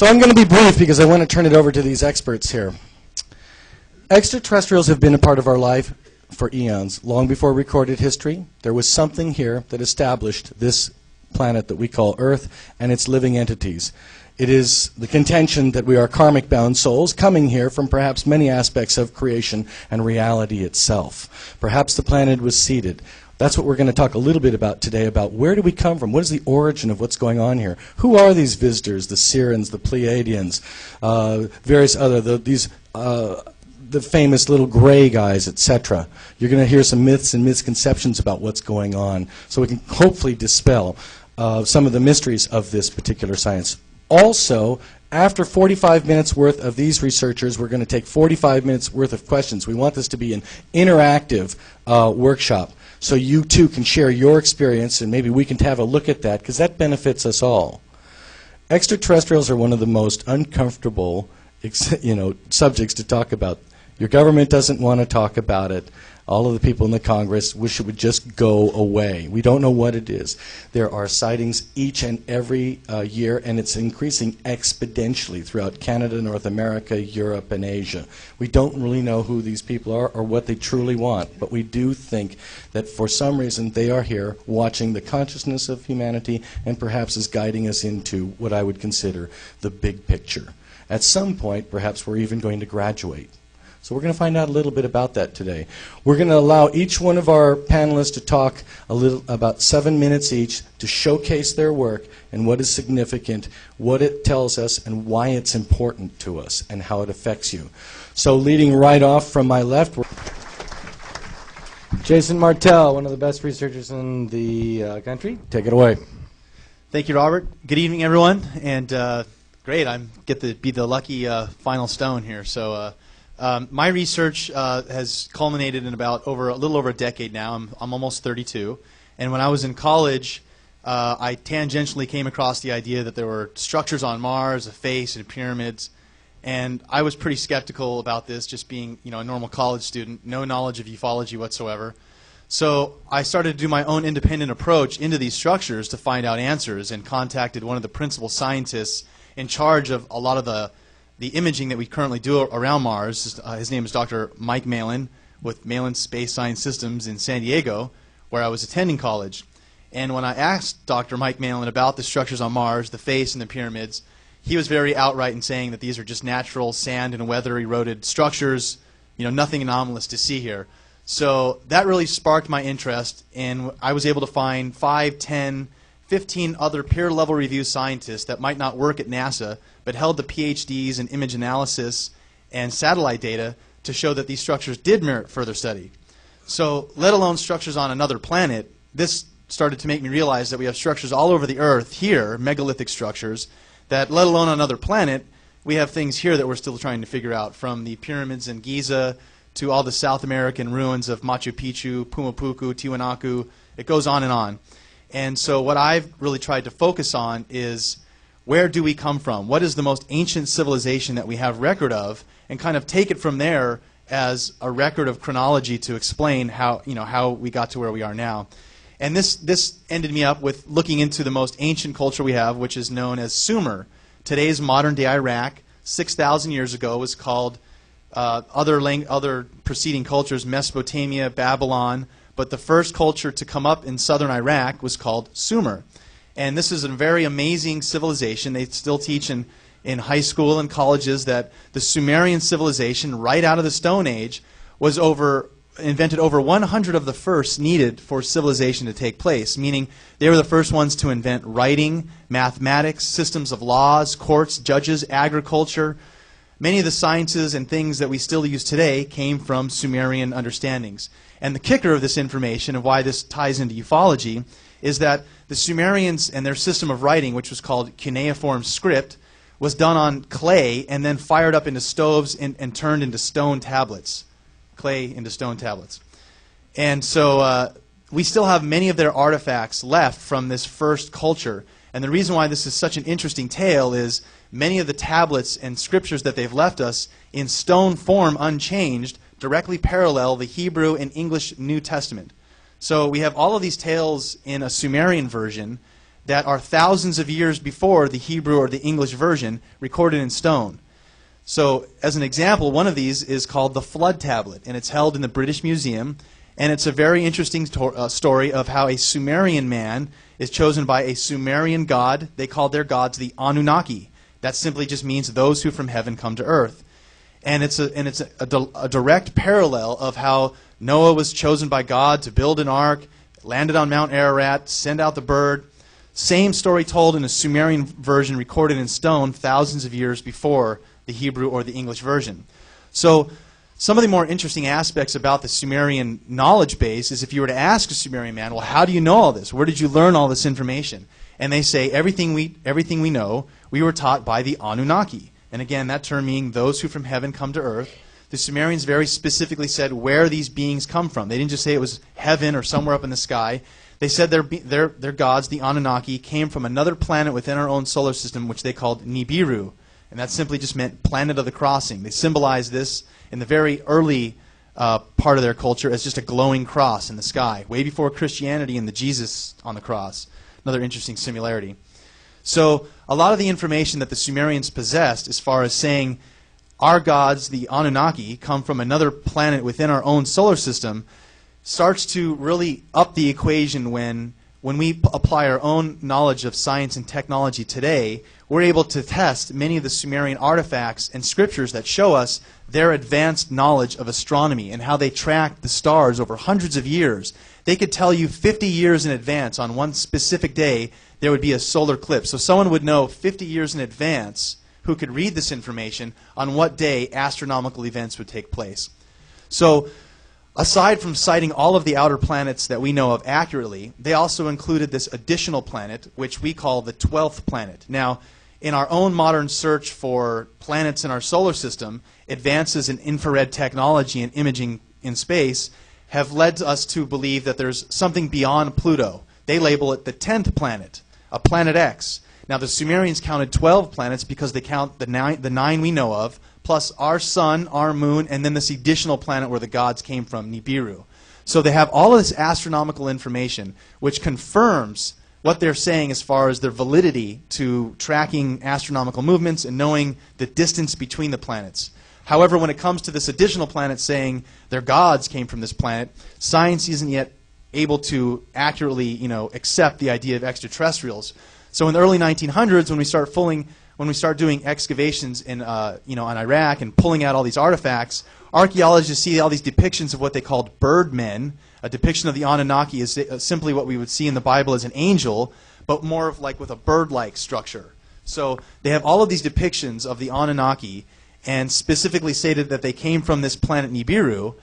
So I'm going to be brief because I want to turn it over to these experts here. Extraterrestrials have been a part of our life for eons. Long before recorded history, there was something here that established this planet that we call Earth and its living entities. It is the contention that we are karmic-bound souls coming here from perhaps many aspects of creation and reality itself. Perhaps the planet was seeded. That's what we're going to talk a little bit about today, about where do we come from? What is the origin of what's going on here? Who are these visitors, the Sirens, the Pleiadians, various other, the famous little gray guys, etc. You're going to hear some myths and misconceptions about what's going on, so we can hopefully dispel some of the mysteries of this particular science. Also, after 45 minutes worth of these researchers, we're going to take 45 minutes worth of questions. We want this to be an interactive workshop, so you too can share your experience, and maybe we can have a look at that, because that benefits us all. Extraterrestrials are one of the most uncomfortable subjects to talk about. Your government doesn't want to talk about it. All of the people in the Congress wish it would just go away. We don't know what it is. There are sightings each and every year, and it's increasing exponentially throughout Canada, North America, Europe, and Asia. We don't really know who these people are or what they truly want, but we do think that for some reason they are here watching the consciousness of humanity and perhaps is guiding us into what I would consider the big picture. At some point, perhaps we're even going to graduate. So we're going to find out a little bit about that today. We're going to allow each one of our panelists to talk about 7 minutes each to showcase their work and what is significant, what it tells us, and why it's important to us, and how it affects you. So leading right off from my left, Jason Martell, one of the best researchers in the country. Take it away. Thank you, Robert. Good evening, everyone. And great, I get to be the lucky final stone here. So. My research has culminated in about a little over a decade now. I'm almost 32. And when I was in college, I tangentially came across the idea that there were structures on Mars, a face, and pyramids. And I was pretty skeptical about this, just being a normal college student, no knowledge of ufology whatsoever. So I started to do my own independent approach into these structures to find out answers, and contacted one of the principal scientists in charge of a lot of the imaging that we currently do around Mars. His name is Dr. Mike Malin with Malin Space Science Systems in San Diego, where I was attending college. And when I asked Dr. Mike Malin about the structures on Mars, the face and the pyramids, he was very outright in saying that these are just natural sand and weather eroded structures, nothing anomalous to see here. So that really sparked my interest, and I was able to find 5, 10, 15 other peer-level review scientists that might not work at NASA, but held the PhDs in image analysis and satellite data to show that these structures did merit further study. So, let alone structures on another planet, this started to make me realize that we have structures all over the Earth here, megalithic structures, that let alone on another planet, we have things here that we're still trying to figure out, from the pyramids in Giza to all the South American ruins of Machu Picchu, Pumapuku, Tiwanaku. It goes on and on. And so what I've really tried to focus on is, where do we come from? What is the most ancient civilization that we have record of? And kind of take it from there as a record of chronology to explain how we got to where we are now. And this ended me up with looking into the most ancient culture we have, which is known as Sumer. Today's modern-day Iraq, 6,000 years ago, was called other preceding cultures, Mesopotamia, Babylon. But the first culture to come up in southern Iraq was called Sumer. And this is a very amazing civilization. They still teach in high school and colleges that the Sumerian civilization, right out of the Stone Age, was invented over 100 of the first needed for civilization to take place, meaning they were the first ones to invent writing, mathematics, systems of laws, courts, judges, agriculture. Many of the sciences and things that we still use today came from Sumerian understandings. And the kicker of this information, and why this ties into ufology, is that the Sumerians and their system of writing, which was called cuneiform script, was done on clay and then fired up into stoves and turned into stone tablets. Clay into stone tablets. And so we still have many of their artifacts left from this first culture. And the reason why this is such an interesting tale is many of the tablets and scriptures that they've left us in stone form unchanged directly parallel the Hebrew and English New Testament. So we have all of these tales in a Sumerian version that are thousands of years before the Hebrew or the English version recorded in stone. So, as an example, one of these is called the Flood Tablet, and it's held in the British Museum, and it's a very interesting story of how a Sumerian man is chosen by a Sumerian god. They called their gods the Anunnaki. That simply just means those who from heaven come to earth. And it's a direct parallel of how Noah was chosen by God to build an ark, landed on Mount Ararat, send out the bird. Same story told in a Sumerian version recorded in stone thousands of years before the Hebrew or the English version. So some of the more interesting aspects about the Sumerian knowledge base is if you were to ask a Sumerian man, well, how do you know all this? Where did you learn all this information? And they say, everything we know, we were taught by the Anunnaki. And again, that term meaning those who from heaven come to earth. The Sumerians very specifically said where these beings come from. They didn't just say it was heaven or somewhere up in the sky. They said their gods, the Anunnaki, came from another planet within our own solar system, which they called Nibiru. And that simply just meant planet of the crossing. They symbolized this in the very early part of their culture as just a glowing cross in the sky, way before Christianity and the Jesus on the cross. Another interesting similarity. So a lot of the information that the Sumerians possessed as far as saying our gods, the Anunnaki, come from another planet within our own solar system starts to really up the equation when we apply our own knowledge of science and technology today. We're able to test many of the Sumerian artifacts and scriptures that show us their advanced knowledge of astronomy and how they tracked the stars over hundreds of years. They could tell you 50 years in advance on one specific day there would be a solar eclipse. So someone would know 50 years in advance who could read this information on what day astronomical events would take place. So aside from citing all of the outer planets that we know of accurately, they also included this additional planet, which we call the 12th planet. Now, in our own modern search for planets in our solar system, advances in infrared technology and imaging in space have led us to believe that there's something beyond Pluto. They label it the 10th planet, a planet X. Now, the Sumerians counted 12 planets because they count the nine we know of, plus our sun, our moon, and then this additional planet where the gods came from, Nibiru. So they have all of this astronomical information, which confirms what they're saying as far as their validity to tracking astronomical movements and knowing the distance between the planets. However, when it comes to this additional planet saying their gods came from this planet, science isn't yet able to accurately, accept the idea of extraterrestrials. So in the early 1900s, when we start doing excavations in Iraq and pulling out all these artifacts, archaeologists see all these depictions of what they called birdmen. A depiction of the Anunnaki is simply what we would see in the Bible as an angel, but more of like with a bird-like structure. So they have all of these depictions of the Anunnaki and specifically stated that they came from this planet Nibiru.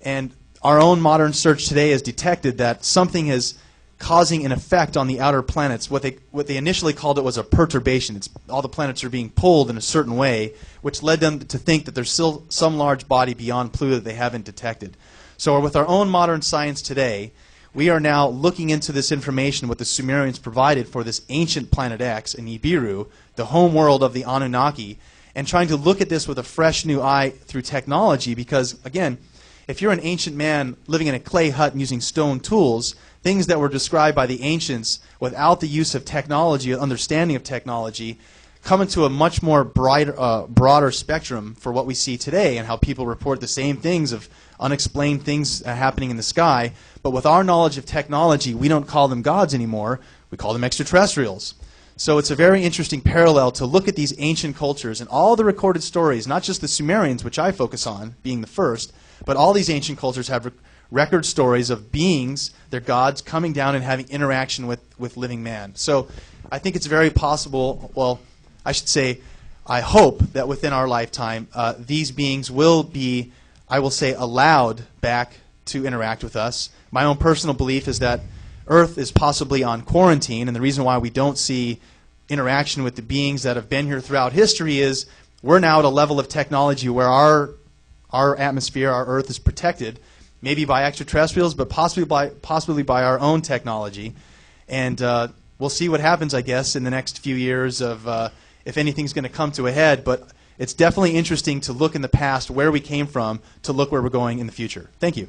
And our own modern search today has detected that something is causing an effect on the outer planets. What they initially called it was a perturbation. All the planets are being pulled in a certain way, which led them to think that there's still some large body beyond Pluto that they haven't detected. So with our own modern science today, we are now looking into this information what the Sumerians provided for this ancient planet X in Nibiru, the home world of the Anunnaki, and trying to look at this with a fresh new eye through technology because, again, if you're an ancient man living in a clay hut and using stone tools, things that were described by the ancients without the use of technology, understanding of technology, come into a much more broader spectrum for what we see today and how people report the same things of unexplained things happening in the sky. But with our knowledge of technology, we don't call them gods anymore. We call them extraterrestrials. So it's a very interesting parallel to look at these ancient cultures and all the recorded stories, not just the Sumerians, which I focus on, being the first, but all these ancient cultures have record stories of beings, their gods, coming down and having interaction with living man. So I think it's very possible, well, I should say, I hope that within our lifetime, these beings will be, I will say, allowed back to interact with us. My own personal belief is that Earth is possibly on quarantine, and the reason why we don't see interaction with the beings that have been here throughout history is we're now at a level of technology where our atmosphere, our Earth, is protected, maybe by extraterrestrials, but possibly by our own technology. And we'll see what happens, I guess, in the next few years of if anything's going to come to a head. But it's definitely interesting to look in the past, where we came from, to look where we're going in the future. Thank you.